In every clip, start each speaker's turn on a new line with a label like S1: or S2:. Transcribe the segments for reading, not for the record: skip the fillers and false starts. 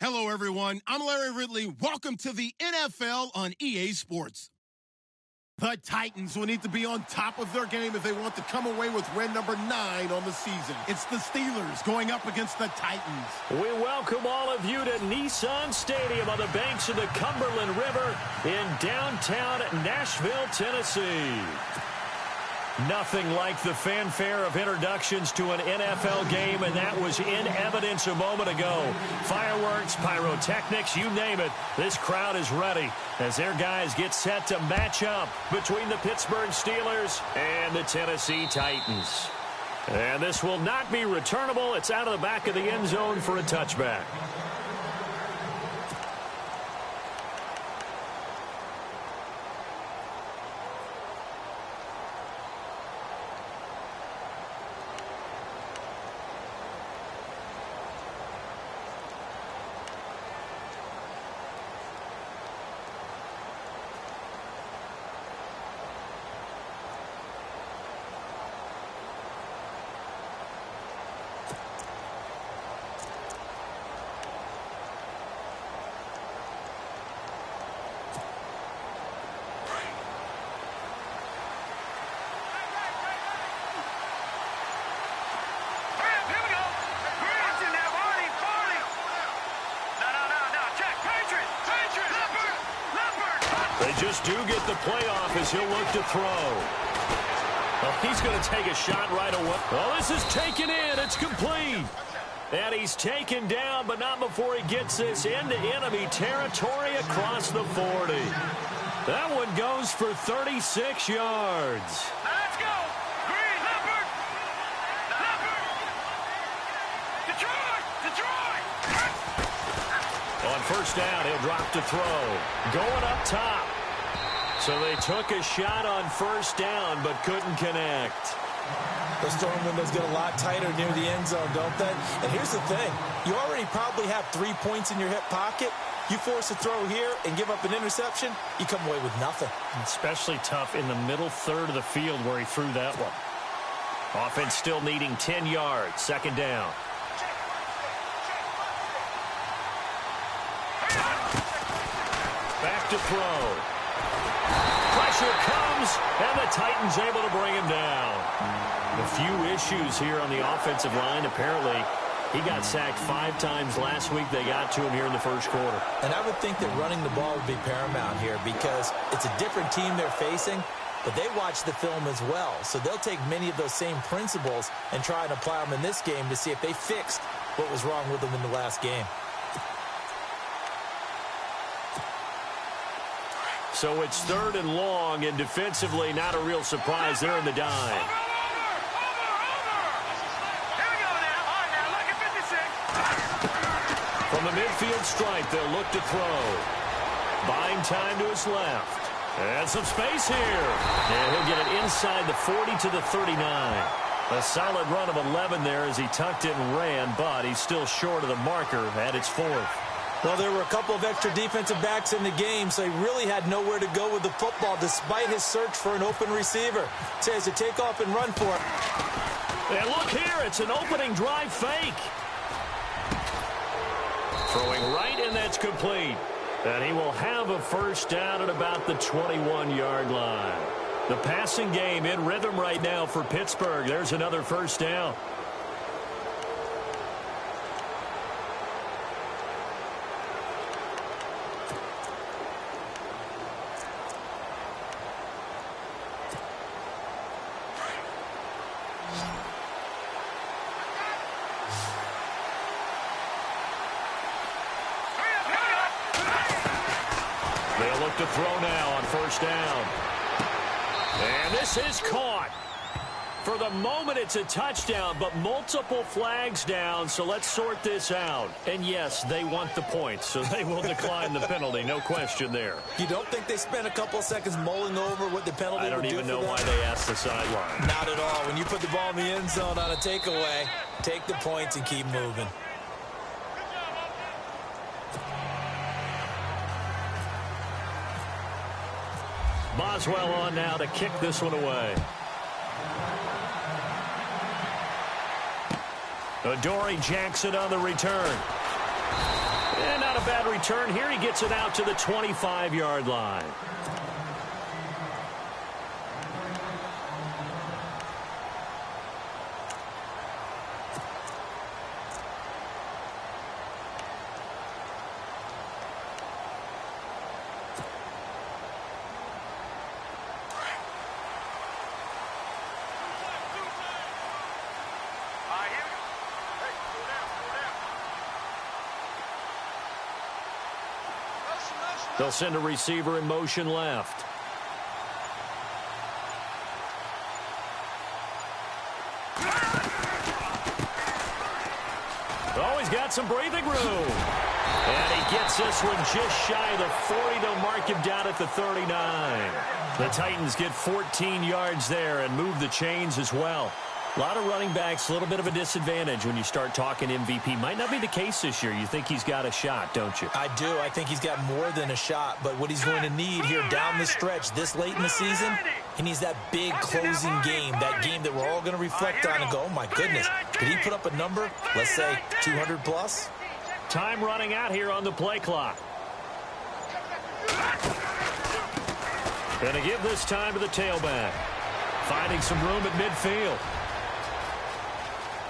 S1: Hello, everyone. I'm Larry Ridley. Welcome to the NFL on EA Sports. The Titans will need to be on top of their game if they want to come away with win number 9 on the season. It's the Steelers going up against the Titans.
S2: We welcome all of you to Nissan Stadium on the banks of the Cumberland River in downtown Nashville, Tennessee. Nothing like the fanfare of introductions to an NFL game, and that was in evidence a moment ago. Fireworks, pyrotechnics, you name it. This crowd is ready as their guys get set to match up between the Pittsburgh Steelers and the Tennessee Titans. And this will not be returnable. It's out of the back of the end zone for a touchback. They just do get the playoff as he'll look to throw. Well, he's going to take a shot right away. Oh, this is taken in. It's complete. And he's taken down, but not before he gets this into enemy territory across the 40. That one goes for 36 yards.
S3: Let's go. Green, Leopard. Detroit.
S2: On first down, he'll drop to throw. Going up top. So they took a shot on first down, but couldn't connect.
S4: Those throwing windows get a lot tighter near the end zone, don't they? And here's the thing. You already probably have 3 points in your hip pocket. You force a throw here and give up an interception, you come away with nothing.
S2: Especially tough in the middle third of the field where he threw that one. Offense still needing 10 yards. Second down. Back to throw. Pressure comes, and the Titans able to bring him down. A few issues here on the offensive line. Apparently, he got sacked 5 times last week. They got to him here in the first quarter.
S4: And I would think that running the ball would be paramount here because it's a different team they're facing, but they watch the film as well. So they'll take many of those same principles and try and apply them in this game to see if they fixed what was wrong with them in the last game.
S2: So it's 3rd and long, and defensively not a real surprise there in the dime. From the midfield stripe, they'll look to throw. Buying time to his left. And some space here. And he'll get it inside the 40 to the 39. A solid run of 11 there as he tucked it and ran, but he's still short of the marker at its 4th.
S4: Well, there were a couple of extra defensive backs in the game, so he really had nowhere to go with the football despite his search for an open receiver. So he has to take off and run for it.
S2: And look here, it's an opening drive fake. Throwing right, and that's complete. And he will have a first down at about the 21-yard line. The passing game in rhythm right now for Pittsburgh. There's another first down. They'll look to throw now on first down. And this is caught. For the moment, it's a touchdown, but multiple flags down, so let's sort this out. And yes, they want the points, so they will decline the penalty, no question there.
S4: You don't think they spent a couple of seconds mulling over what the penalty would do for them?
S2: I don't even know why they asked the sideline.
S4: Not at all. When you put the ball in the end zone on a takeaway, take the points and keep moving.
S2: Boswell on now to kick this one away. Adoree Jackson on the return. And a bad return here. He gets it out to the 25-yard line. They'll send a receiver in motion left. Oh, he's got some breathing room. And he gets this one just shy of the 40. They'll mark him down at the 39. The Titans get 14 yards there and move the chains as well. A lot of running backs, a little bit of a disadvantage when you start talking MVP. Might not be the case this year. You think he's got a shot, don't you?
S4: I do. I think he's got more than a shot. But what he's going to need here down the stretch this late in the season, he needs that big closing game, that game that we're all going to reflect on and go, oh, my goodness, did he put up a number, let's say 200 plus?
S2: Time running out here on the play clock. Going to give this time to the tailback. Finding some room at midfield.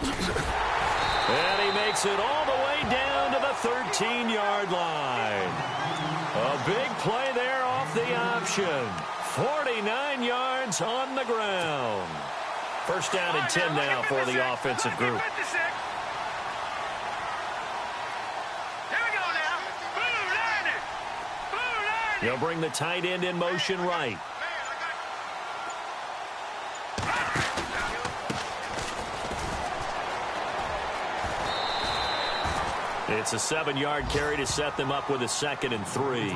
S2: And he makes it all the way down to the 13-yard line. A big play there off the option. 49 yards on the ground. First down and 10 now for the offensive group. They'll bring the tight end in motion right. It's a 7-yard carry to set them up with a 2nd and 3.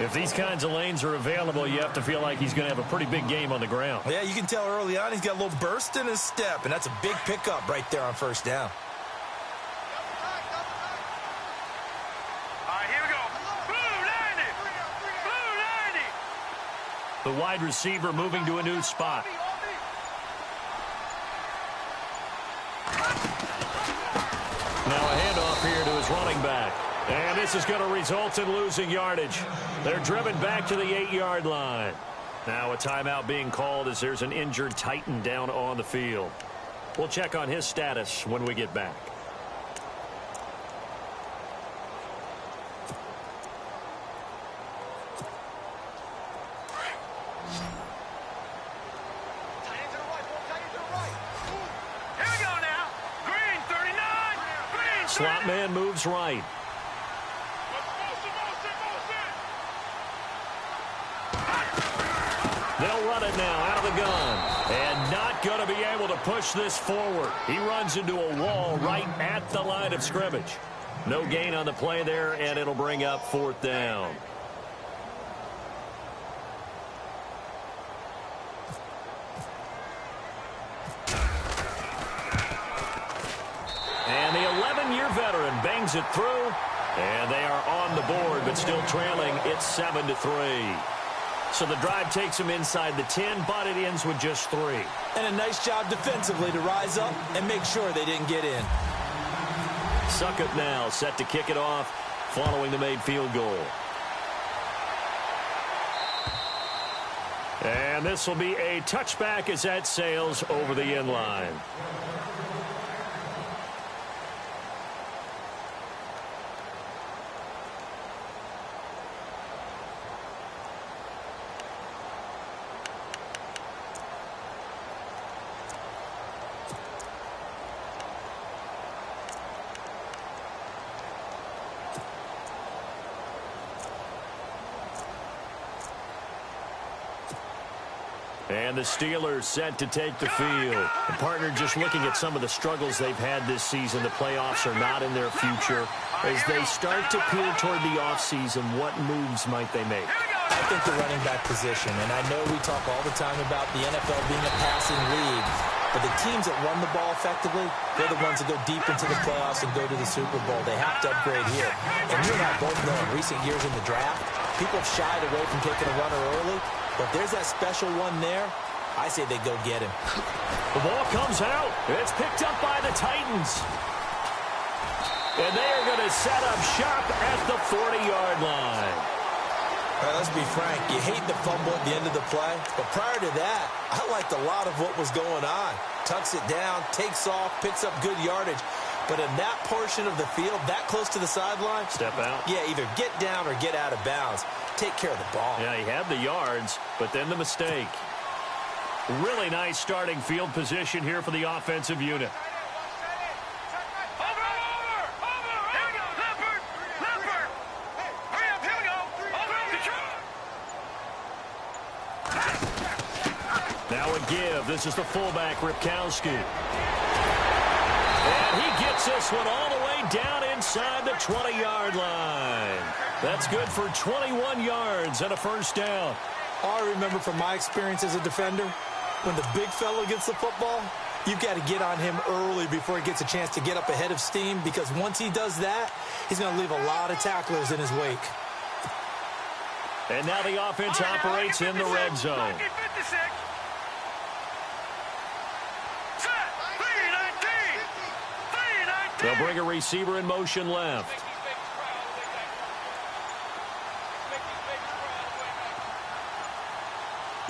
S2: If these kinds of lanes are available, you have to feel like he's going to have a pretty big game on the ground.
S4: Yeah, you can tell early on he's got a little burst in his step, and that's a big pickup right there on first down.
S3: All right, here we go. Blue 90.
S2: The wide receiver moving to a new spot. Now a handoff here to his running back. And this is going to result in losing yardage. They're driven back to the 8-yard line. Now a timeout being called as there's an injured Titan down on the field. We'll check on his status when we get back. Slot man moves right. They'll run it now out of the gun. And not going to be able to push this forward. He runs into a wall right at the line of scrimmage. No gain on the play there, and it'll bring up 4th down. And the 11-year veteran bangs it through. And they are on the board, but still trailing. It's 7-3. So the drive takes them inside the 10, but it ends with just 3.
S4: And a nice job defensively to rise up and make sure they didn't get in.
S2: Succop now set to kick it off following the made field goal. And this will be a touchback as that sails over the end line. And the Steelers set to take the field. And partner, just looking at some of the struggles they've had this season, the playoffs are not in their future. As they start to peer toward the offseason, what moves might they make?
S4: I think the running back position, and I know we talk all the time about the NFL being a passing league, but the teams that run the ball effectively, they're the ones that go deep into the playoffs and go to the Super Bowl. They have to upgrade here. And you and I both know in recent years in the draft, people have shied away from taking a runner early. But there's that special one there. I say they go get him.
S2: The ball comes out. It's picked up by the Titans. And they are going to set up shop at the 40-yard line.
S4: All right, let's be frank. You hate the fumble at the end of the play, but prior to that, I liked a lot of what was going on. Tucks it down, takes off, picks up good yardage. But in that portion of the field, that close to the sideline,
S2: step out.
S4: Yeah, either get down or get out of bounds. Take care of the ball.
S2: Yeah, he had the yards, but then the mistake. Really nice starting field position here for the offensive unit. Now a give. This is the fullback, Ripkowski. And he gets this one all the way down inside the 20-yard line. That's good for 21 yards and a first down.
S4: All I remember from my experience as a defender, when the big fella gets the football, you've got to get on him early before he gets a chance to get up ahead of steam, because once he does that, he's going to leave a lot of tacklers in his wake.
S2: And now the offense operates in the red zone. They'll bring a receiver in motion left.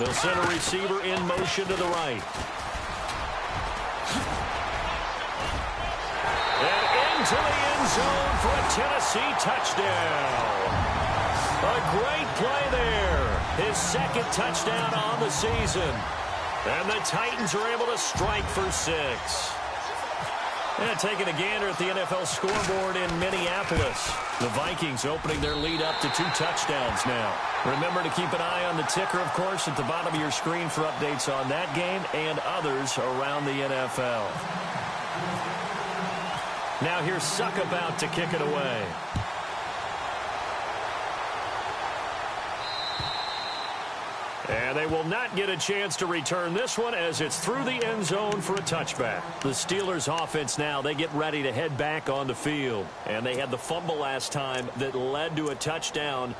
S2: They'll send a receiver in motion to the right. And into the end zone for a Tennessee touchdown. A great play there. His second touchdown on the season. And the Titans are able to strike for 6. And taking a gander at the NFL scoreboard in Minneapolis. The Vikings opening their lead up to 2 touchdowns now. Remember to keep an eye on the ticker, of course, at the bottom of your screen for updates on that game and others around the NFL. Now here's Suck about to kick it away. And they will not get a chance to return this one as it's through the end zone for a touchback. The Steelers offense now, they get ready to head back on the field. And they had the fumble last time that led to a touchdown.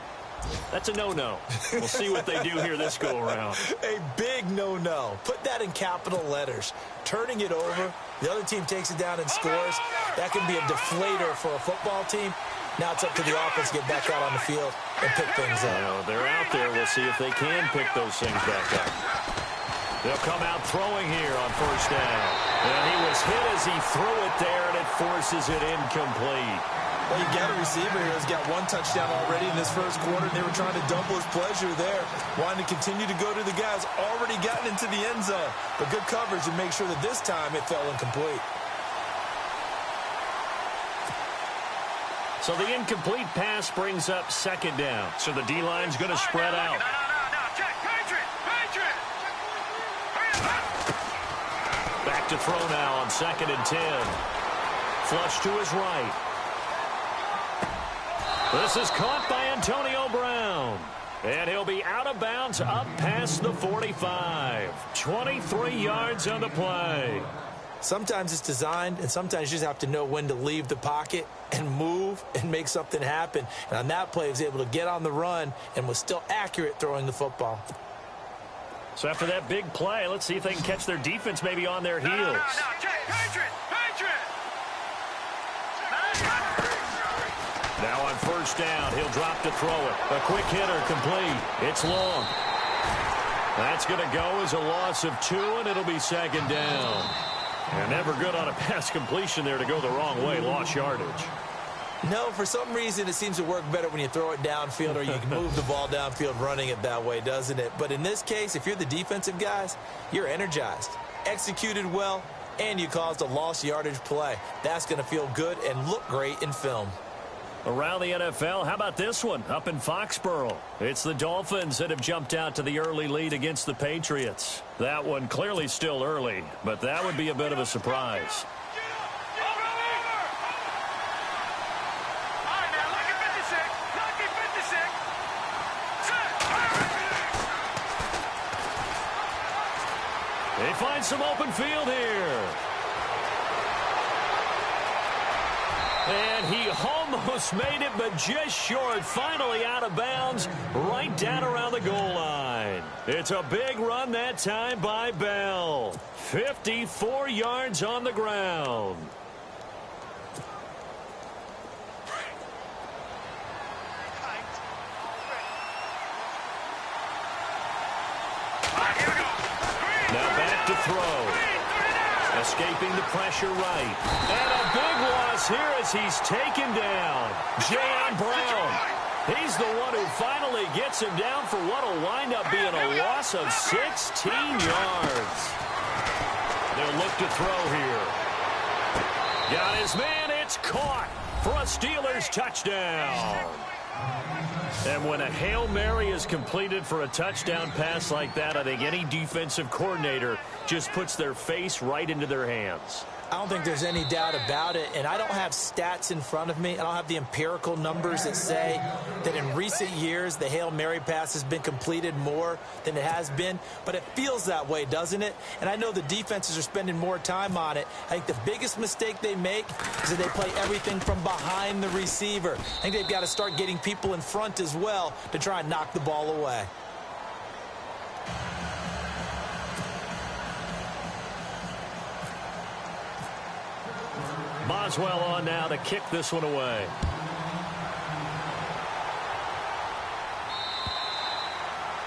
S2: That's a no-no. We'll see what they do here this go-around.
S4: A big no-no. Put that in capital letters. Turning it over, the other team takes it down and scores. That can be a deflator for a football team. Now it's up to the offense to get back out on the field and pick things up.
S2: Well, they're out there. We'll see if they can pick those things back up. They'll come out throwing here on first down. And he was hit as he threw it there, and it forces it incomplete.
S4: Well, you got a receiver here who's got 1 touchdown already in this first quarter, and they were trying to double his pleasure there, wanting to continue to go to the guys already gotten into the end zone. But good coverage to make sure that this time it fell incomplete.
S2: So the incomplete pass brings up second down. So the D-line's going to spread out. Back to throw now on 2nd and 10. Flush to his right. This is caught by Antonio Brown. And he'll be out of bounds up past the 45. 23 yards on the play.
S4: Sometimes it's designed, and sometimes you just have to know when to leave the pocket and move and make something happen. And on that play, he was able to get on the run and was still accurate throwing the football.
S2: So after that big play, let's see if they can catch their defense maybe on their heels. Now on first down, he'll drop to throw it. A quick hitter complete. It's long. That's going to go as a loss of 2, and it'll be second down. And never good on a pass completion there to go the wrong way. Lost yardage.
S4: No, for some reason it seems to work better when you throw it downfield or you can move the ball downfield running it that way, doesn't it? But in this case, if you're the defensive guys, you're energized, executed well, and you caused a lost yardage play. That's going to feel good and look great in film.
S2: Around the NFL, how about this one up in Foxborough? It's the Dolphins that have jumped out to the early lead against the Patriots. That one clearly still early, but that would be a bit of a surprise. They find some open field here. And he almost made it, but just short. Finally out of bounds, right down around the goal line. It's a big run that time by Bell. 54 yards on the ground. Now back to throw. Escaping the pressure right. And a big loss here as he's taken down. Jan Brown. He's the one who finally gets him down for what will wind up being a loss of 16 yards. They'll look to throw here. Got his man. It's caught for a Steelers touchdown. And when a Hail Mary is completed for a touchdown pass like that, I think any defensive coordinator just puts their face right into their hands.
S4: I don't think there's any doubt about it, and I don't have stats in front of me. I don't have the empirical numbers that say that in recent years the Hail Mary pass has been completed more than it has been, but it feels that way, doesn't it? And I know the defenses are spending more time on it. I think the biggest mistake they make is that they play everything from behind the receiver. I think they've got to start getting people in front as well to try and knock the ball away.
S2: Boswell on now to kick this one away.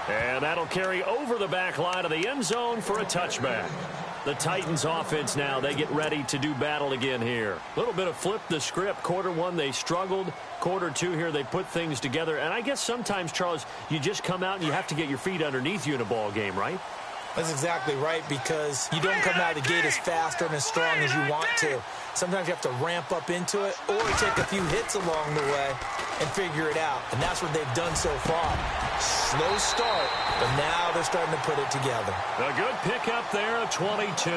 S2: And that'll carry over the back line of the end zone for a touchback. The Titans offense now, they get ready to do battle again here. A little bit of flip the script. Quarter one, they struggled. Quarter two here, they put things together. And I guess sometimes, Charles, you just come out and you have to get your feet underneath you in a ball game, right?
S4: That's exactly right, because you don't come out of the gate as fast or as strong as you want to. Sometimes you have to ramp up into it or take a few hits along the way and figure it out. And that's what they've done so far. Slow start, but now they're starting to put it together.
S2: A good pickup there, a 22.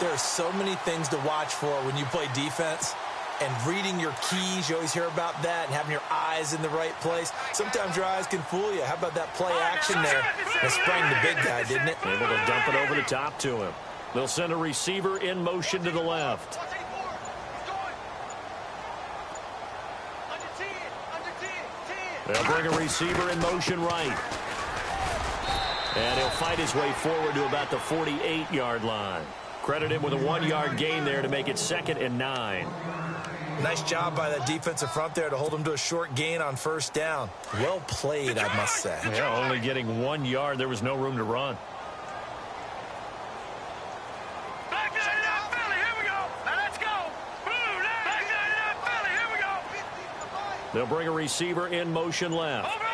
S4: There are so many things to watch for when you play defense. And reading your keys, you always hear about that, and having your eyes in the right place. Sometimes your eyes can fool you. How about that play action there? It sprang the big guy, didn't it?
S2: Able to dump it over the top to him. They'll send a receiver in motion to the left. They'll bring a receiver in motion right. And he'll fight his way forward to about the 48-yard line. Credited with a 1-yard gain there to make it 2nd and 9.
S4: Nice job by that defensive front there to hold him to a short gain on first down. Well played, I must say.
S2: Yeah, only getting 1 yard. There was no room to run.
S3: Back to that Philly. Here we go. Now let's go. Back to that Philly. Here we go.
S2: They'll bring a receiver in motion left.
S3: Over.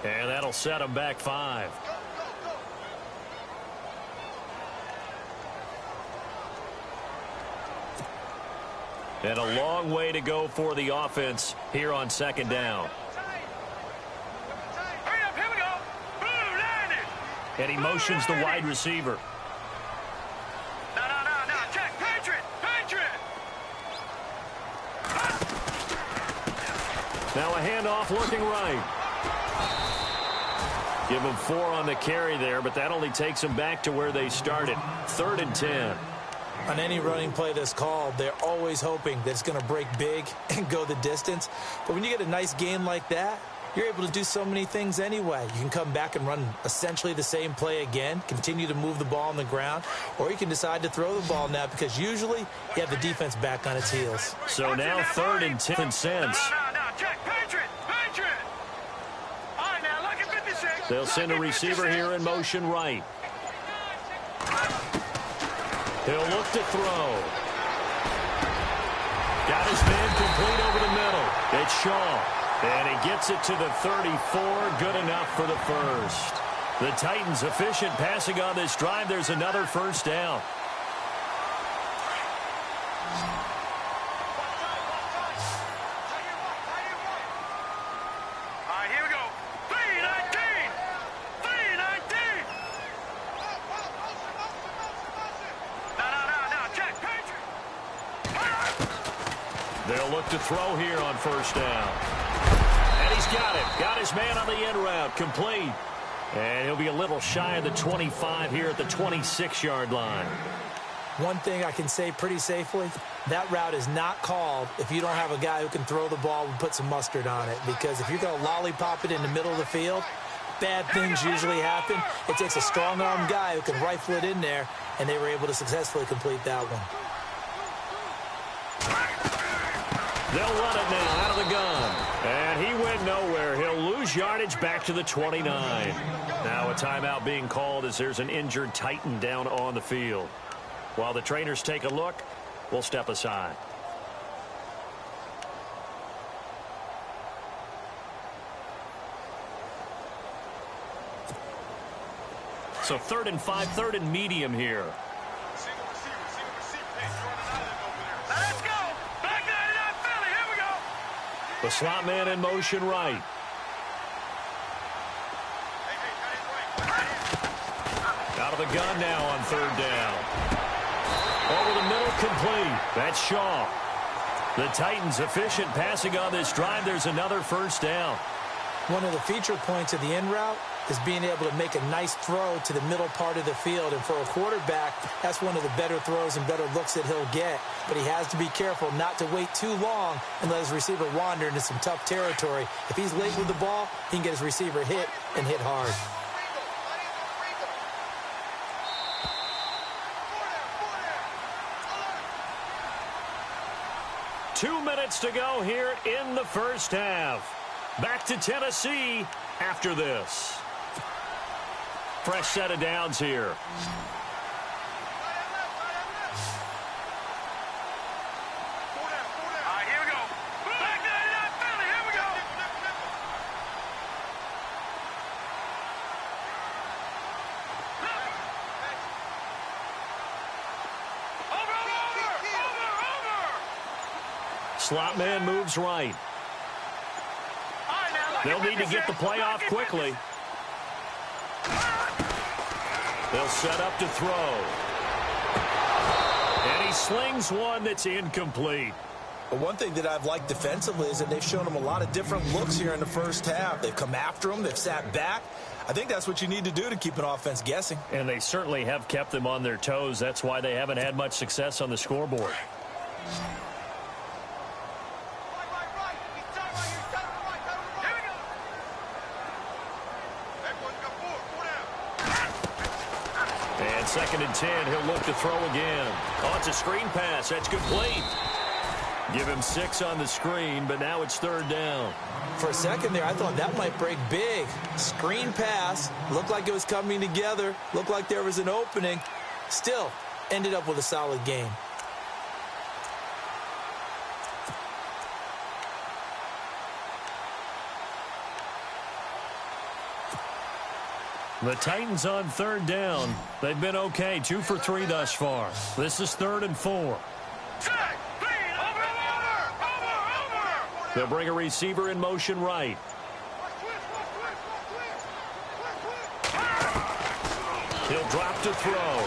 S2: And that'll set them back 5. And a long way to go for the offense here on 2nd down.
S3: Hurry up. Here we go. Landed.
S2: And he motions the wide receiver.
S3: No. Check. Patriot.
S2: Now a handoff looking right. Give them 4 on the carry there, but that only takes them back to where they started. 3rd and 10.
S4: On any running play that's called, they're always hoping that it's going to break big and go the distance. But when you get a nice game like that, you're able to do so many things anyway. You can come back and run essentially the same play again, continue to move the ball on the ground, or you can decide to throw the ball now because usually you have the defense back on its heels.
S2: So now 3rd and 10 cents.
S3: No. Check. Patriot. All right, now look at 56.
S2: They'll send a receiver here in motion right. He'll look to throw. Got his man complete over the middle. It's Shaw. And he gets it to the 34. Good enough for the first. The Titans efficient passing on this drive. There's another first down.
S3: All right, here we go. 319. No. Check. Patriot.
S2: They'll look to throw here on first down. And he's got it. Got his man on the end route. Complete. And he'll be a little shy of the 25 here at the 26-yard line.
S4: One thing I can say pretty safely, that route is not called if you don't have a guy who can throw the ball and put some mustard on it. Because if you're going to lollipop it in the middle of the field, bad things usually happen. It takes a strong-armed guy who can rifle it in there, and they were able to successfully complete that one.
S2: They'll run it now out of the gun. And he went nowhere. He'll lose yardage back to the 29. Now a timeout being called as there's an injured Titan down on the field. While the trainers take a look, we'll step aside. So 3rd and 5, 3rd and medium here.
S3: Let's go. Back 99 Philly. Here we go.
S2: The slot man in motion right. Out of the gun now on 3rd down. Over the middle, complete. That's Shaw. The Titans efficient passing on this drive. There's another 1st down.
S4: One of the feature points of the in route is being able to make a nice throw to the middle part of the field. And for a quarterback, that's one of the better throws and better looks that he'll get. But he has to be careful not to wait too long and let his receiver wander into some tough territory. If he's late with the ball, he can get his receiver hit and hit hard.
S2: Two minutes to go here in the 1st half. Back to Tennessee after this. Fresh set of downs here.
S3: All right, here we go. Back 99 Philly. Here we go. Over.
S2: Slot man moves right. They'll need to get the play off quickly. They'll set up to throw. And he slings one that's incomplete.
S4: But one thing that I've liked defensively is that they've shown him a lot of different looks here in the 1st half. They've come after him. They've sat back. I think that's what you need to do to keep an offense guessing.
S2: And they certainly have kept them on their toes. That's why they haven't had much success on the scoreboard. And 2nd and 10, he'll look to throw again. Oh, it's a screen pass. That's complete. Give him 6 on the screen, but now it's 3rd down.
S4: For a second there, I thought that might break big. Screen pass. Looked like it was coming together. Looked like there was an opening. Still, ended up with a solid game.
S2: The Titans on 3rd down. They've been okay, 2 for 3 thus far. This is 3rd and 4. They'll bring a receiver in motion right. He'll drop to throw.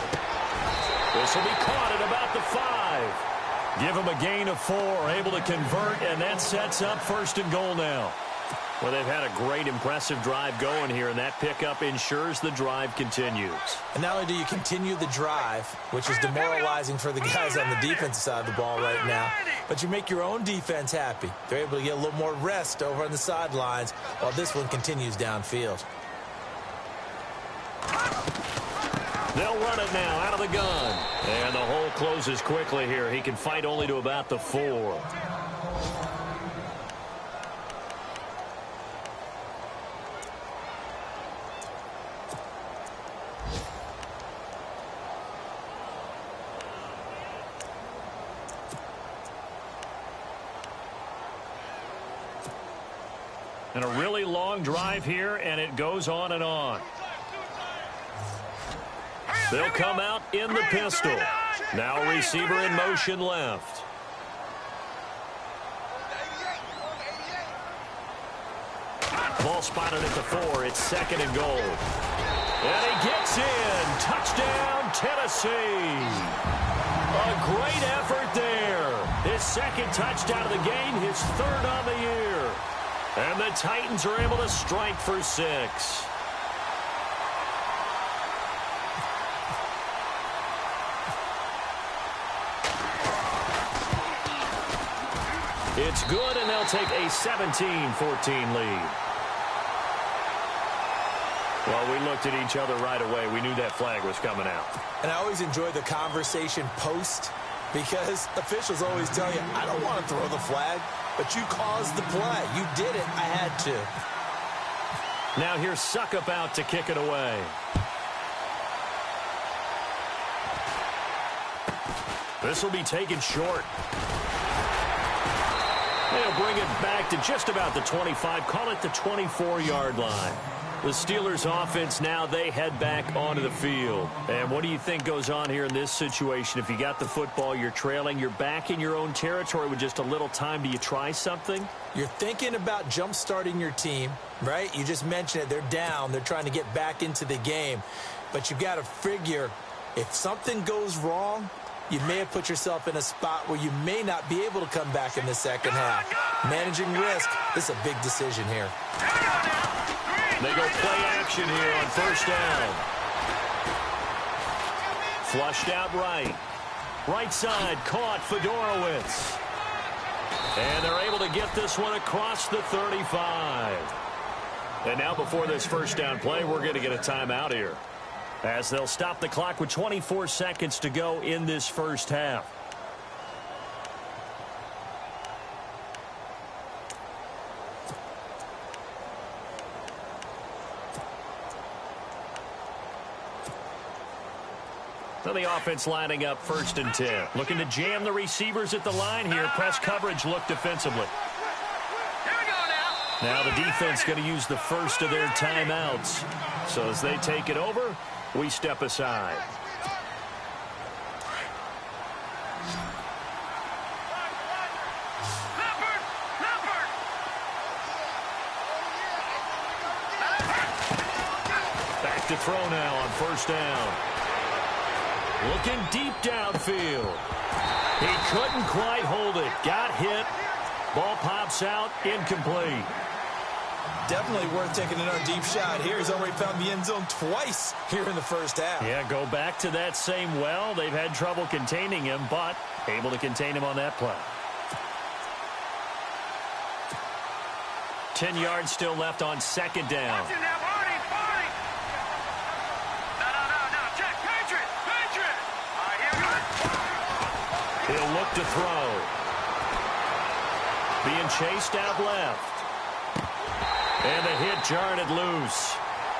S2: This will be caught at about the 5. Give him a gain of 4, able to convert, and that sets up 1st and goal now. Well, they've had a great, impressive drive going here, and that pickup ensures the drive continues.
S4: And not only do you continue the drive, which is demoralizing for the guys on the defensive side of the ball right now, but you make your own defense happy. They're able to get a little more rest over on the sidelines while this one continues downfield.
S2: They'll run it now out of the gun. And the hole closes quickly here. He can fight only to about the 4. And a really long drive here, and it goes on and on. They'll come out in the pistol. Now receiver in motion left. Ball spotted at the 4. It's 2nd and goal. And he gets in. Touchdown, Tennessee. A great effort there. His 2nd touchdown of the game, his 3rd on the year. And the Titans are able to strike for 6. It's good, and they'll take a 17-14 lead. Well, we looked at each other right away. We knew that flag was coming out.
S4: And I always enjoy the conversation post, because officials always tell you, I don't want to throw the flag, but you caused the play. You did it. I had to.
S2: Now here's Suckup out to kick it away. This will be taken short. They'll bring it back to just about the 25. Call it the 24-yard line. The Steelers offense now, they head back onto the field. And what do you think goes on here in this situation? If you got the football, you're trailing, you're back in your own territory with just a little time. Do you try something?
S4: You're thinking about jump-starting your team, right? You just mentioned it. They're down. They're trying to get back into the game. But you've got to figure if something goes wrong, you may have put yourself in a spot where you may not be able to come back in the second half. Managing risk, this is a big decision here.
S2: They go play action here on first down. Flushed out right. Right side, caught Fedorowicz. And they're able to get this one across the 35. And now before this first down play, we're going to get a timeout here, as they'll stop the clock with 24 seconds to go in this first half. So the offense lining up 1st and 10. Looking to jam the receivers at the line here. Press coverage look defensively. Now the defense going to use the first of their timeouts. So as they take it over, we step aside. Back to throw now on first down. Looking deep downfield. He couldn't quite hold it. Got hit. Ball pops out. Incomplete.
S4: Definitely worth taking another deep shot here. He's already found the end zone twice here in the first half.
S2: Yeah, go back to that same well. They've had trouble containing him, but able to contain him on that play. 10 yards still left on second down. He'll look to throw. Being chased out left. And the hit jarred it loose.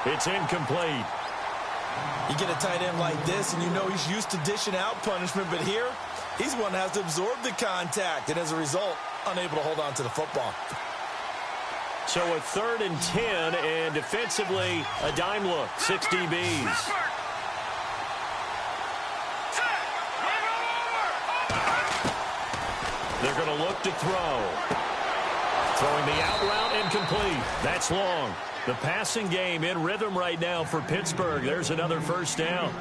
S2: It's incomplete.
S4: You get a tight end like this, and you know he's used to dishing out punishment, but here, he's one that has to absorb the contact, and as a result, unable to hold on to the football.
S2: So a 3rd and 10, and defensively, a dime look. 6 DBs. They're going to look to throw. Throwing the out route, incomplete. That's long. The passing game in rhythm right now for Pittsburgh. There's another first down.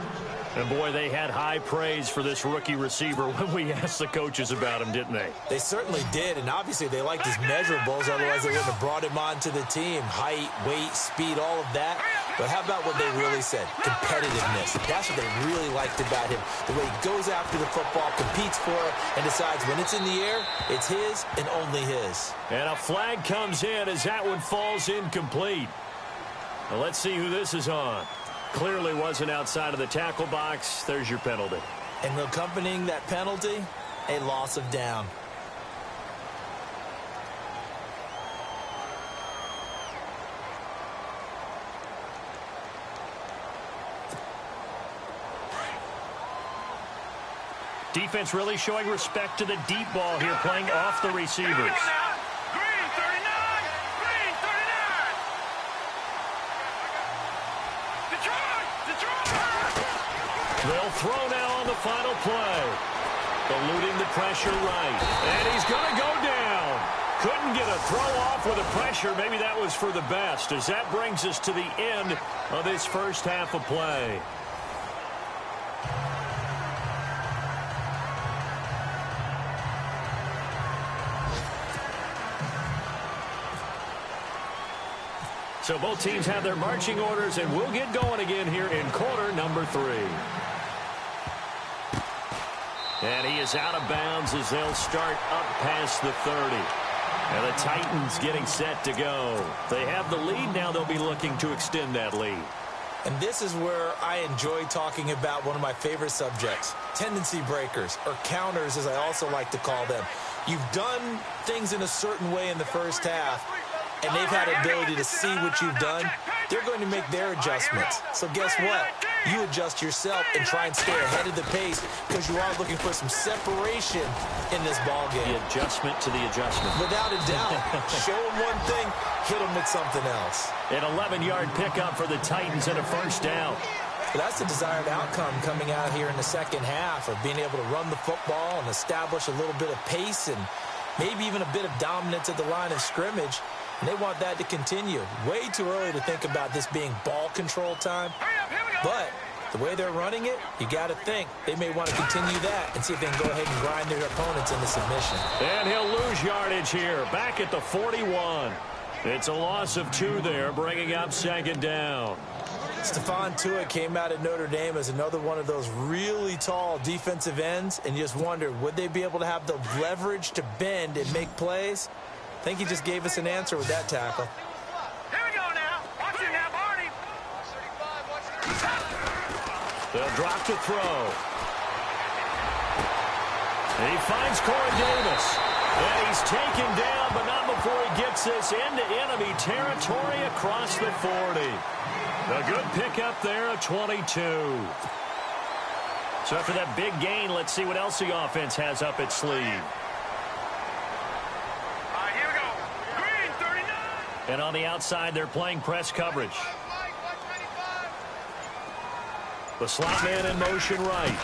S2: And, boy, they had high praise for this rookie receiver when we asked the coaches about him, didn't they?
S4: They certainly did, and obviously they liked his measurables. Otherwise, they wouldn't have brought him onto the team. Height, weight, speed, all of that. But how about what they really said? Competitiveness. That's what they really liked about him. The way he goes after the football, competes for it, and decides when it's in the air, it's his and only his.
S2: And a flag comes in as that one falls incomplete. Well, let's see who this is on. Clearly wasn't outside of the tackle box. There's your penalty.
S4: And accompanying that penalty, a loss of down.
S2: Defense really showing respect to the deep ball here, playing off the receivers. They'll throw now on the final play. Eluding the pressure right. And he's going to go down. Couldn't get a throw off with the pressure. Maybe that was for the best, as that brings us to the end of this first half of play. So both teams have their marching orders, and we'll get going again here in quarter number 3. And he is out of bounds as they'll start up past the 30. And the Titans getting set to go. They have the lead. Now they'll be looking to extend that lead.
S4: And this is where I enjoy talking about one of my favorite subjects, tendency breakers, or counters as I also like to call them. You've done things in a certain way in the first half, and they've had the ability to see what you've done. They're going to make their adjustments. So guess what? You adjust yourself and try and stay ahead of the pace because you are looking for some separation in this ball game.
S2: The adjustment to the adjustment.
S4: Without a doubt. Show them one thing, hit them with something else.
S2: An 11-yard pickup for the Titans and a first down.
S4: But that's the desired outcome coming out here in the second half of being able to run the football and establish a little bit of pace and maybe even a bit of dominance at the line of scrimmage. And they want that to continue. Way too early to think about this being ball control time. But the way they're running it, you got to think they may want to continue that and see if they can go ahead and grind their opponents into submission.
S2: And he'll lose yardage here, back at the 41. It's a loss of 2 there, bringing up second down.
S4: Stephon Tuitt came out of Notre Dame as another one of those really tall defensive ends, and you just wonder, would they be able to have the leverage to bend and make plays? I think he just gave us an answer with that tackle.
S3: Here we go now. Watch it now, Barney.
S2: They'll drop to throw. And he finds Corey Davis. And he's taken down, but not before he gets this into enemy territory across the 40. A good pickup there at 22. So after that big gain, let's see what else the offense has up its sleeve.
S3: All right, here we go. Green, 39.
S2: And on the outside, they're playing press coverage. The slot man in motion right.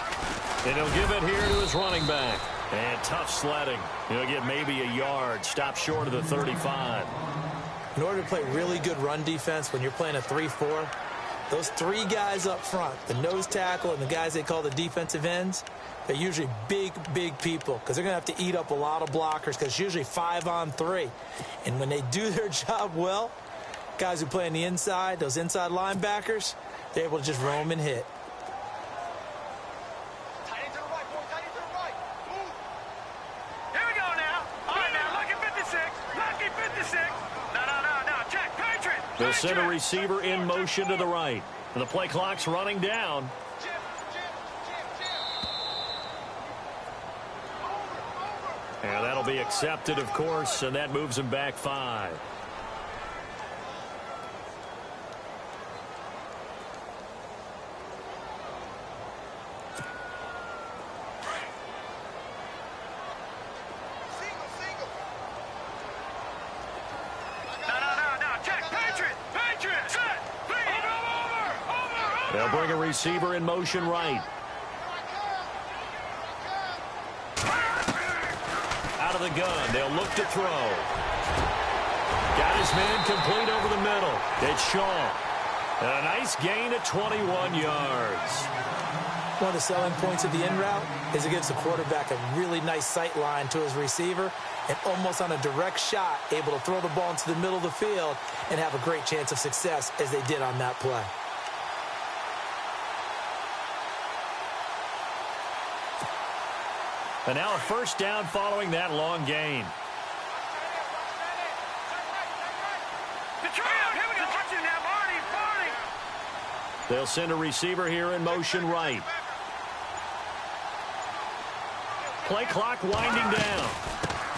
S2: And he'll give it here to his running back. And tough sledding. He'll get maybe a yard. Stop short of the 35.
S4: In order to play really good run defense when you're playing a 3-4, those 3 guys up front, the nose tackle and the guys they call the defensive ends, they're usually big, big people because they're going to have to eat up a lot of blockers because it's usually 5-on-3. And when they do their job well, guys who play on the inside, those inside linebackers, they're able to just roam and hit.
S3: Here we go now. All right, now, lucky 56. Lucky 56. No, check. Patriot.
S2: They'll send a receiver in motion to the right. And the play clock's running down. And that'll be accepted, of course, and that moves him back 5. They'll bring a receiver in motion right. Out of the gun. They'll look to throw. Got his man complete over the middle. It's Shaw. And a nice gain at 21 yards.
S4: One of the selling points of the in route is it gives the quarterback a really nice sight line to his receiver and almost on a direct shot able to throw the ball into the middle of the field and have a great chance of success as they did on that play.
S2: And now a first down following that long gain. They'll send a receiver here in motion right. Play clock winding down.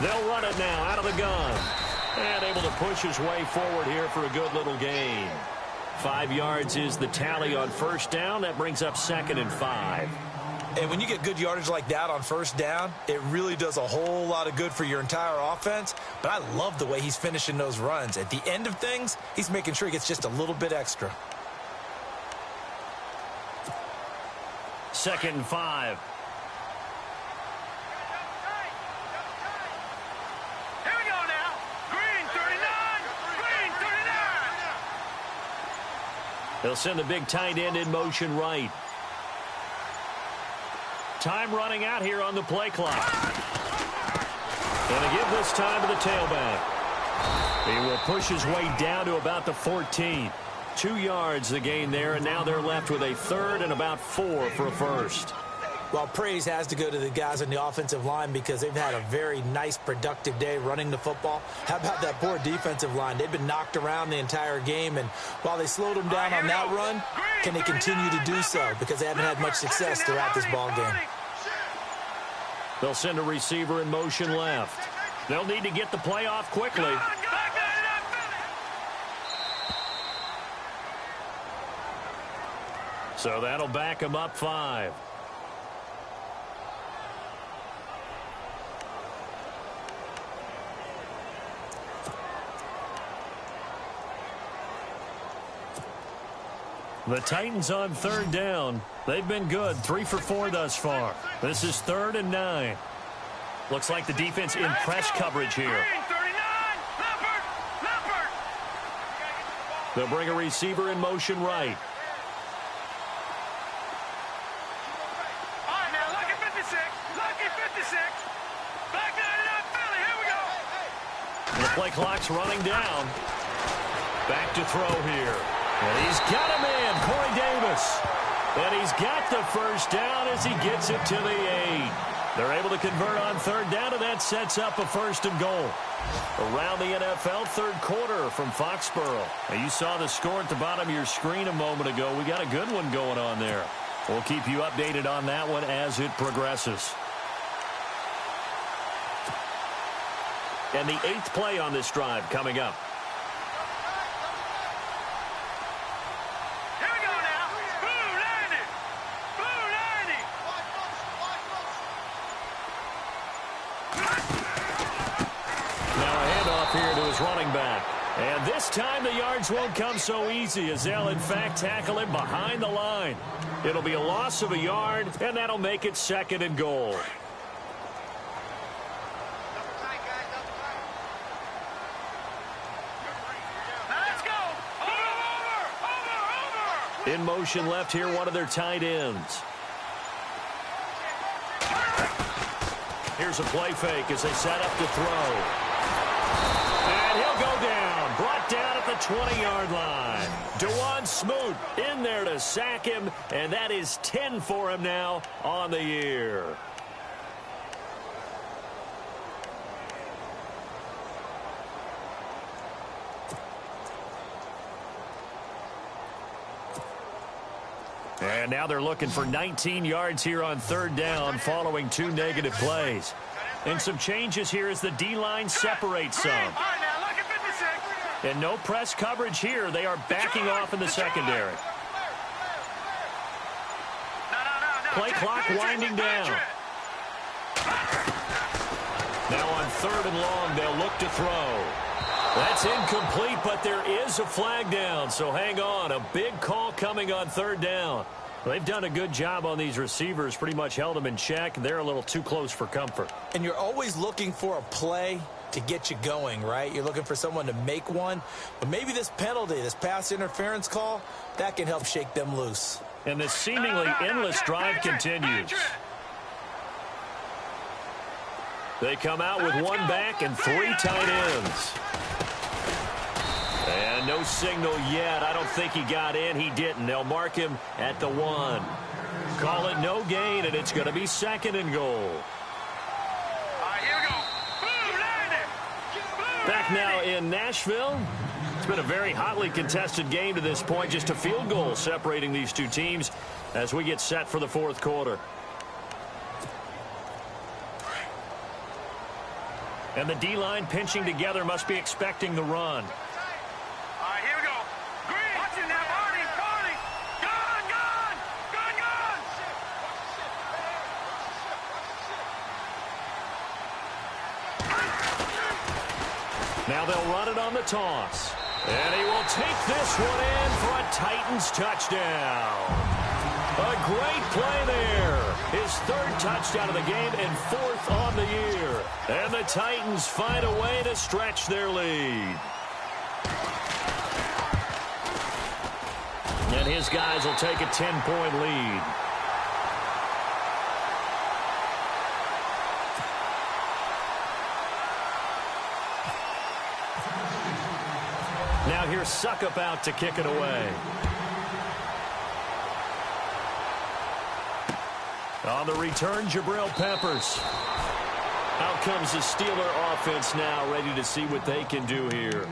S2: They'll run it now out of the gun. And able to push his way forward here for a good little gain. 5 yards is the tally on first down. That brings up 2nd and 5.
S4: And when you get good yardage like that on first down, it really does a whole lot of good for your entire offense. But I love the way he's finishing those runs. At the end of things, he's making sure he gets just a little bit extra.
S2: 2nd and 5.
S3: Here we go now. Green 39. Green 39.
S2: They'll send the big tight end in motion right. Time running out here on the play clock. And to give this time to the tailback. He will push his way down to about the 14. 2 yards the gain there, and now they're left with a 3rd and about 4 for a first.
S4: Well, praise has to go to the guys on the offensive line because they've had a very nice, productive day running the football. How about that poor defensive line? They've been knocked around the entire game, and while they slowed them down on that run, can they continue to do so? Because they haven't had much success throughout this ball game.
S2: They'll send a receiver in motion left. They'll need to get the play off quickly. So that'll back them up 5. The Titans on 3rd down. They've been good, 3 for 4 thus far. This is 3rd and 9. Looks like the defense in press coverage here. They'll bring a receiver in motion right.
S3: All right, now, lucky 56. Lucky 56. Back 99 Philly. Here we go.
S2: The play clock's running down. Back to throw here. And he's got him in, Corey Davis. And he's got the first down as he gets it to the 8. They're able to convert on 3rd down, and that sets up a 1st and goal. Around the NFL 3rd quarter from Foxborough. Now, you saw the score at the bottom of your screen a moment ago. We got a good one going on there. We'll keep you updated on that one as it progresses. And the 8th play on this drive coming up.
S3: Here we go now. Blue 90. Blue 90.
S2: Now a handoff here to his running back. And this time the yards won't come so easy as they'll in fact tackle him behind the line. It'll be a loss of a yard, and that'll make it 2nd and goal. In motion left here, one of their tight ends. Here's a play fake as they set up to throw. And he'll go down. Brought down at the 20-yard line. DeJuan Smoot in there to sack him, and that is 10 for him now on the year. And now they're looking for 19 yards here on 3rd down following 2 negative plays. And some changes here as the D-line separates some. And no press coverage here. They are backing off in the secondary. Play clock winding down. Now on 3rd and long, they'll look to throw. That's incomplete, but there is a flag down, so hang on. A big call coming on 3rd down. They've done a good job on these receivers, pretty much held them in check. They're a little too close for comfort.
S4: And you're always looking for a play to get you going, right? You're looking for someone to make one. But maybe this penalty, this pass interference call, that can help shake them loose.
S2: And this seemingly endless drive continues. They come out with 1 back and 3 tight ends. And no signal yet. I don't think he got in. He didn't. They'll mark him at the 1. Call it no gain, and it's going to be 2nd and goal. Back now in Nashville. It's been a very hotly contested game to this point. Just a field goal separating these two teams as we get set for the 4th quarter. And the D-line pinching together, must be expecting the run. Now they'll run it on the toss. And he will take this one in for a Titans touchdown. A great play there. His 3rd touchdown of the game and 4th on the year. And the Titans find a way to stretch their lead. And his guys will take a 10-point lead. Now here's Suckup out to kick it away. On the return, Jabril Peppers. Out comes the Steeler offense now, ready to see what they can do here.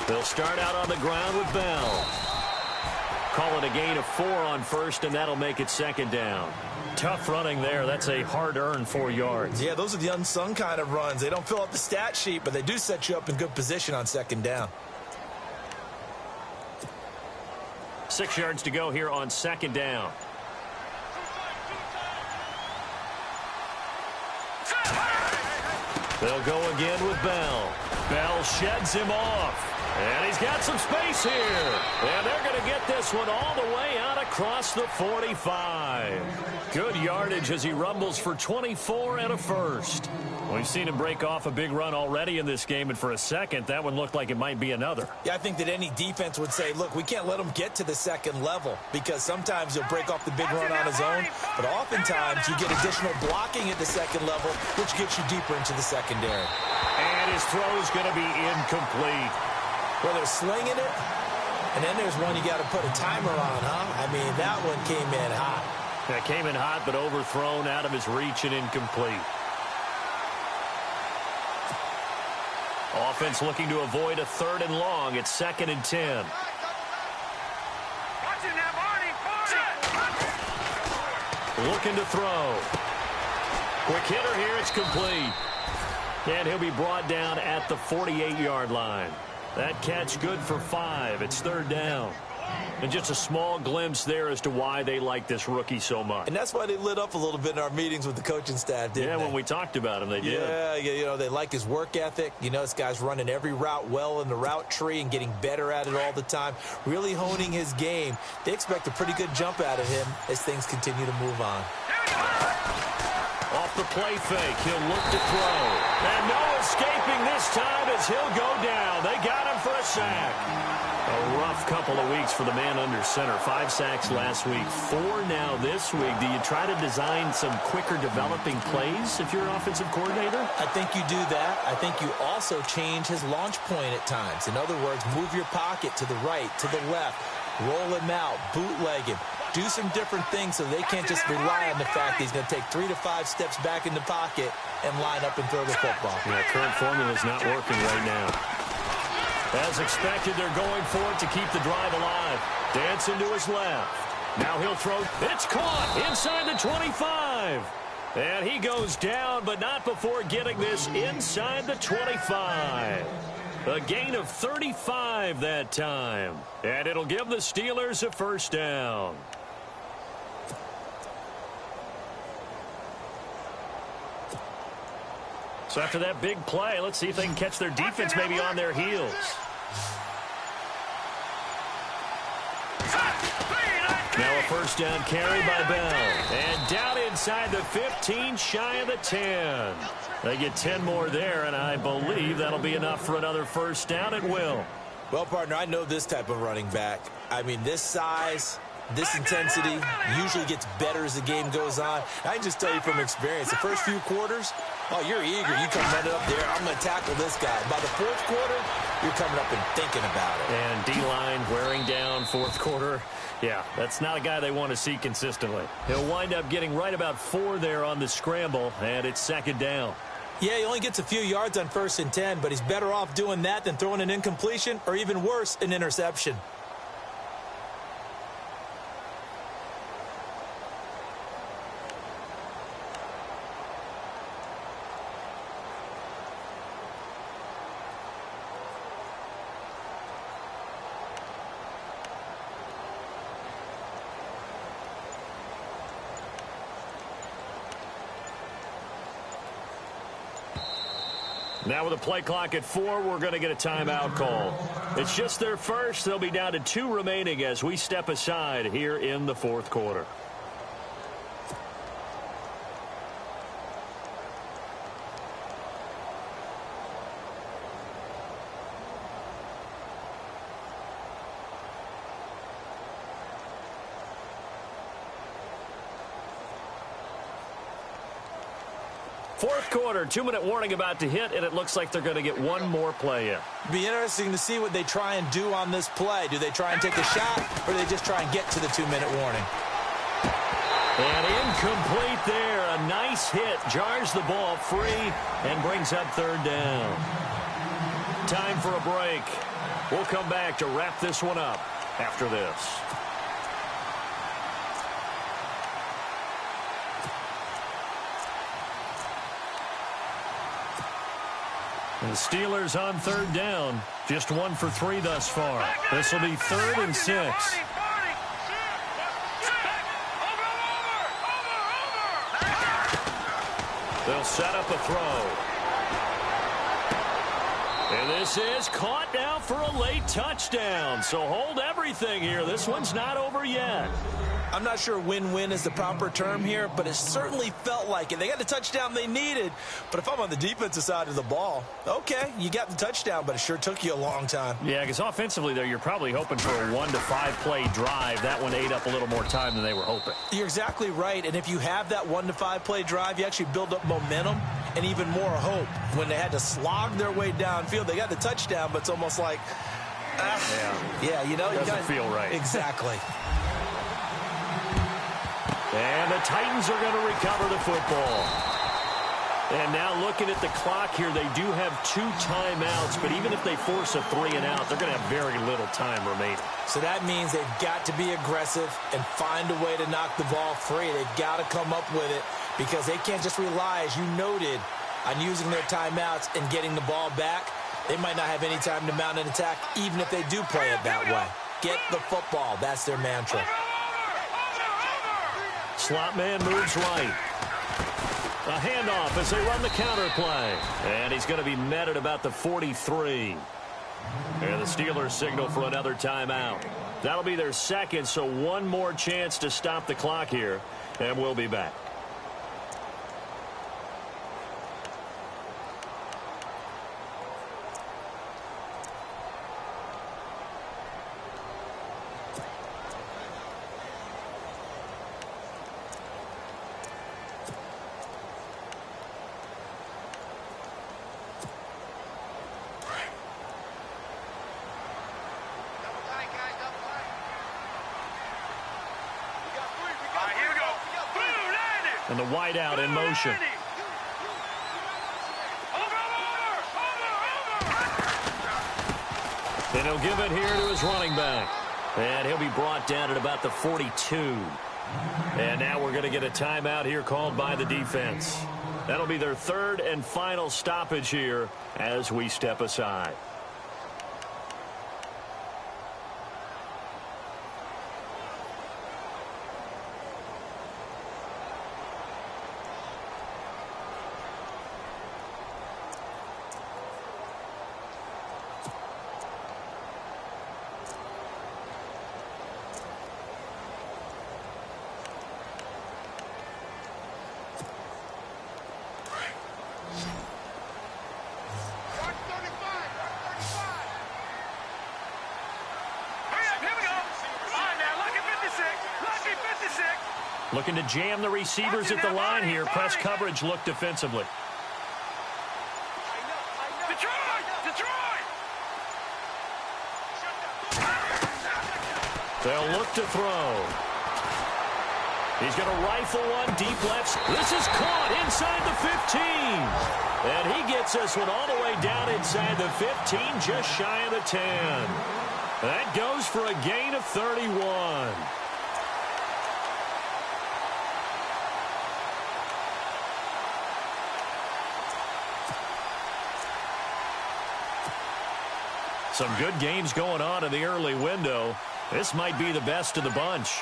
S2: They'll start out on the ground with Bell. Call it a gain of 4 on first, and that'll make it second down. Tough running there. That's a hard-earned 4 yards.
S4: Yeah, those are the unsung kind of runs. They don't fill up the stat sheet, but they do set you up in good position on second down.
S2: 6 yards to go here on second down. They'll go again with Bell. Bell sheds him off. And he's got some space here. And they're going to get this one all the way out across the 45. Good yardage as he rumbles for 24 and a first. We've seen him break off a big run already in this game, and for a second, that one looked like it might be another.
S4: Yeah, I think that any defense would say, look, we can't let him get to the second level, because sometimes he'll break off the big run on his own, but oftentimes you get additional blocking at the second level, which gets you deeper into the secondary.
S2: And his throw is going to be incomplete.
S4: Well, they're slinging it, and then there's one you got to put a timer on, huh? I mean, that one came in hot.
S2: That came in hot, but overthrown out of his reach and incomplete. Offense looking to avoid a 3rd and long. It's 2nd and 10. Looking to throw. Quick hitter here. It's complete. And he'll be brought down at the 48-yard line. That catch good for 5. It's 3rd down. And just a small glimpse there as to why they like this rookie so much.
S4: And that's why they lit up a little bit in our meetings with the coaching staff, didn't they?
S2: Yeah, when we talked about him, they did.
S4: Yeah, you know, they like his work ethic. You know, this guy's running every route well in the route tree and getting better at it all the time, really honing his game. They expect a pretty good jump out of him as things continue to move on.
S2: Off the play fake, he'll look to throw. And no escaping this time as he'll go down. They got him for a sack. A rough couple of weeks for the man under center. 5 sacks last week, 4 now this week. Do you try to design some quicker developing plays if you're an offensive coordinator?
S4: I think you do that. I think you also change his launch point at times. In other words, move your pocket to the right, to the left, roll him out, bootleg him. Do some different things so they can't just rely on the fact that he's going to take 3 to 5 steps back in the pocket and line up and throw the football.
S2: Yeah, current formula is not working right now. As expected, they're going for it to keep the drive alive. Dancing to his left. Now he'll throw. It's caught inside the 25. And he goes down, but not before getting this inside the 25. A gain of 35 that time. And it'll give the Steelers a first down. So after that big play, let's see if they can catch their defense maybe on their heels. Now a first down carry by Bell. And down inside the 15, shy of the 10. They get 10 more there, and I believe that'll be enough for another first down. It will.
S4: Well, partner, I know this type of running back. I mean, this size, this intensity usually gets better as the game goes on. I can just tell you from experience, the first few quarters, oh, you're eager. You come running up there. I'm going to tackle this guy. By the 4th quarter, you're coming up and thinking about it.
S2: And D-line wearing down 4th quarter. Yeah, that's not a guy they want to see consistently. He'll wind up getting right about 4 there on the scramble, and it's 2nd down.
S4: Yeah, he only gets a few yards on 1st and 10, but he's better off doing that than throwing an incompletion or even worse, an interception.
S2: Now with a play clock at 4, we're going to get a timeout call. It's just their first. They'll be down to 2 remaining as we step aside here in the 4th quarter. Fourth quarter, 2-minute warning about to hit, and it looks like they're going to get one more play in.
S4: Be interesting to see what they try and do on this play. Do they try and take a shot, or do they just try and get to the 2-minute warning?
S2: And incomplete there. A nice hit. Jars the ball free and brings up third down. Time for a break. We'll come back to wrap this one up after this. The Steelers on third down. Just 1 for 3 thus far. This will be 3rd and 6. They'll set up a throw. And this is caught now for a late touchdown. So hold everything here. This one's not over yet.
S4: I'm not sure win-win is the proper term here, but it certainly felt like it. They got the touchdown they needed, but if I'm on the defensive side of the ball, okay, you got the touchdown, but it sure took you a long time.
S2: Yeah, because offensively, there, you're probably hoping for a 1 to 5 play drive. That one ate up a little more time than they were hoping.
S4: You're exactly right, and if you have that 1 to 5 play drive, you actually build up momentum and even more hope. When they had to slog their way downfield, they got the touchdown, but it's almost like, yeah, you know,
S2: doesn't feel right.
S4: Exactly.
S2: And the Titans are going to recover the football. And now looking at the clock here, they do have 2 timeouts, but even if they force a 3 and out, they're going to have very little time remaining.
S4: So that means they've got to be aggressive and find a way to knock the ball free. They've got to come up with it because they can't just rely, as you noted, on using their timeouts and getting the ball back. They might not have any time to mount an attack, even if they do play it that way. Get the football. That's their mantra.
S2: Slot man moves right. A handoff as they run the counter play. And he's going to be met at about the 43. And the Steelers signal for another timeout. That'll be their second, so one more chance to stop the clock here. And we'll be back. And the wideout in motion. And he'll give it here to his running back. And he'll be brought down at about the 42. And now we're going to get a timeout here called by the defense. That'll be their 3rd and final stoppage here as we step aside. Looking to jam the receivers at the line here. Press coverage look defensively. They'll look to throw. He's going to rifle one deep left. This is caught inside the 15. And he gets this one all the way down inside the 15, just shy of the 10. That goes for a gain of 31. Some good games going on in the early window. This might be the best of the bunch.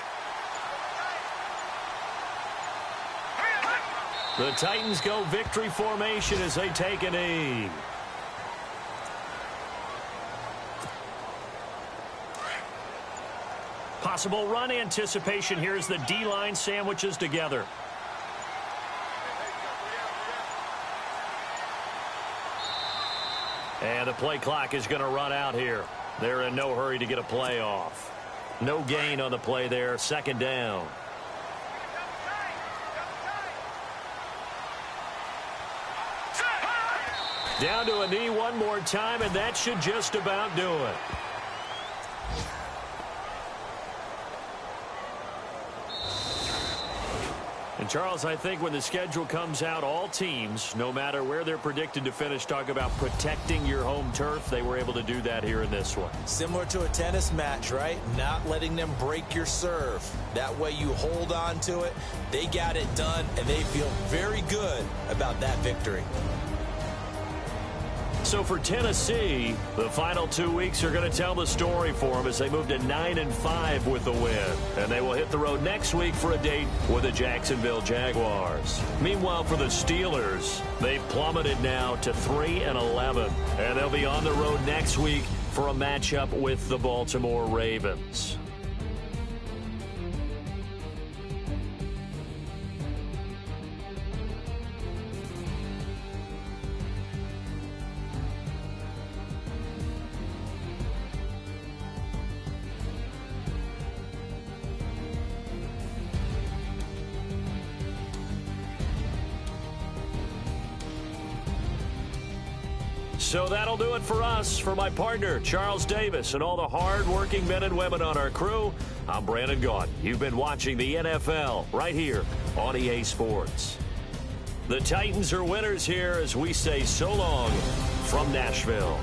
S2: The Titans go victory formation as they take a knee. Possible run anticipation here as the D-line sandwiches together. And the play clock is going to run out here. They're in no hurry to get a play off. No gain on the play there. 2nd down. Down to a knee one more time, and that should just about do it. And, Charles, I think when the schedule comes out, all teams, no matter where they're predicted to finish, talk about protecting your home turf. They were able to do that here in this one.
S4: Similar to a tennis match, right? Not letting them break your serve. That way you hold on to it. They got it done, and they feel very good about that victory.
S2: So for Tennessee, the final 2 weeks are going to tell the story for them as they move to 9-5 with the win. And they will hit the road next week for a date with the Jacksonville Jaguars. Meanwhile, for the Steelers, they've plummeted now to 3-11. And they'll be on the road next week for a matchup with the Baltimore Ravens. So that'll do it for us. For my partner, Charles Davis, and all the hard-working men and women on our crew, I'm Brandon Gaudin. You've been watching the NFL right here on EA Sports. The Titans are winners here as we say so long from Nashville.